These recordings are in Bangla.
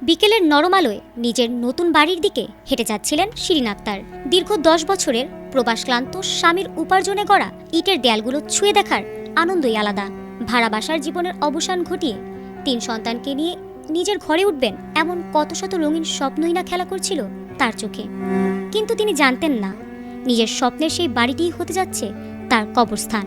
বিকেলের নরম আলোয় নিজের নতুন বাড়ির দিকে হেঁটে যাচ্ছিলেন শিরিন আক্তার। দীর্ঘ 10 বছরের প্রবাসক্লান্ত স্বামীর উপার্জনে গড়া ইটের দেয়ালগুলো ছুঁয়ে দেখার আনন্দই আলাদা। ভাড়া বাসার জীবনের অবসান ঘটিয়ে 3 সন্তানকে নিয়ে নিজের ঘরে উঠবেন এমন কত শত রঙিন স্বপ্নই না খেলা করছিল তার চোখে। কিন্তু তিনি জানতেন না, নিজের স্বপ্নের সেই বাড়িটিই হতে যাচ্ছে তার কবরস্থান।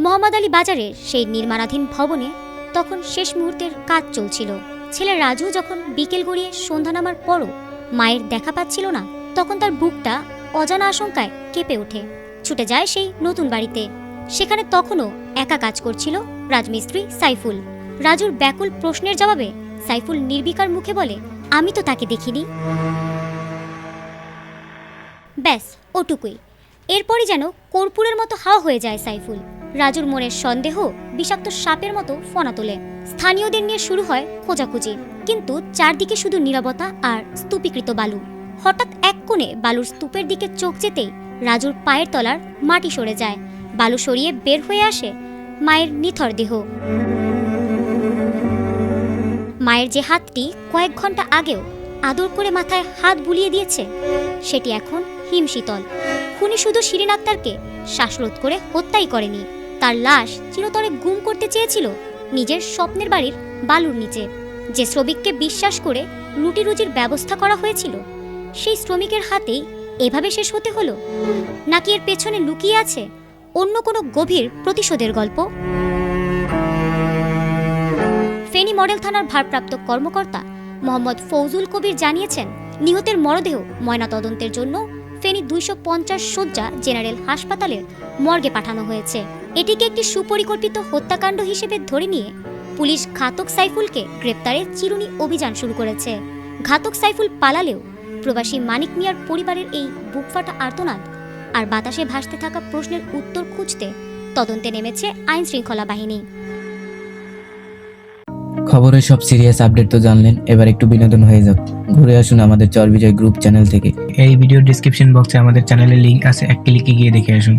মোহাম্মদ আলী বাজারের সেই নির্মাণাধীন ভবনে তখন শেষ মুহূর্তের কাজ চলছিল। ছেলে রাজু যখন বিকেল গড়িয়ে সন্ধ্যা নামার পরও মায়ের দেখা পাচ্ছিল না, তখন তার বুকটা অজানা আশঙ্কায় কেঁপে ওঠে। ছুটে যায় সেই নতুন বাড়িতে। সেখানে তখনও একা কাজ করছিল রাজমিস্ত্রি সাইফুল। রাজুর ব্যাকুল প্রশ্নের জবাবে সাইফুল নির্বিকার মুখে বলে, আমি তো তাকে দেখিনি। ব্যাস ওটুকুই। এরপরই যেন কর্পূরের মতো হাওয়া হয়ে যায় সাইফুল। রাজুর মনের সন্দেহ বিষাক্ত সাপের মতো ফনা তোলে। স্থানীয়দের নিয়ে শুরু হয় খোঁজাখুঁজি, কিন্তু চারদিকে শুধু নীরবতা আর স্তূপীকৃত বালু। হঠাৎ এক কোণে বালুর স্তূপের দিকে চোখ যেতেই রাজুর পায়ের তলার মাটি সরে যায়। বালু সরিয়ে বের হয়ে আসে মায়ের নিথর দেহ। মায়ের যে হাতটি কয়েক ঘন্টা আগেও আদর করে মাথায় হাত বুলিয়ে দিয়েছে, সেটি এখন হিমশীতল। খুনি শুধু শিরিন আক্তারকে শ্বাসরোধ করে হত্যাই করেনি, তার লাশ চিরতরে গুম করতে চেয়েছিল নিজের স্বপ্নের বাড়ির বালুর নিচে। যে শ্রমিককে বিশ্বাস করে রুটি রুজির ব্যবস্থা করা হয়েছিল, সেই শ্রমিকের হাতেই এভাবে শেষ হতে হলো। নাকি এর পেছনে লুকিয়ে আছে অন্য কোনো গভীর প্রতিশোধের গল্প? ফেনী মডেল থানার ভারপ্রাপ্ত কর্মকর্তা মোহাম্মদ ফৌজুল কবির জানিয়েছেন, নিহতের মরদেহ ময়নাতদন্তের জন্য ফেনী 250 শয্যা জেনারেল হাসপাতালের মর্গে পাঠানো হয়েছে। এটিকে একটি সুপরিকল্পিত হত্যাকাণ্ড হিসেবে ধরে নিয়ে পুলিশ ঘাতক সাইফুলকে গ্রেপ্তারের চিরুনি অভিযান শুরু করেছে। ঘাতক সাইফুল পালালেও প্রবাসী মানিক মিয়ার পরিবারের এই বুকফাটা আর্তনাদ আর বাতাসে ভাসতে থাকা প্রশ্নের উত্তর খুঁজতে তদন্তে নেমেছে আইন শৃঙ্খলা বাহিনী। খবরের সব সিরিয়াস আপডেট তো জানলেন, এবার একটু বিনোদন হয়ে যাক। ঘুরে আসুন আমাদের চরবিজয় গ্রুপ চ্যানেল থেকে। এই ভিডিওর ডেসক্রিপশন বক্সে আমাদের চ্যানেলের লিংক আছে, এক ক্লিকে গিয়ে দেখে আসুন।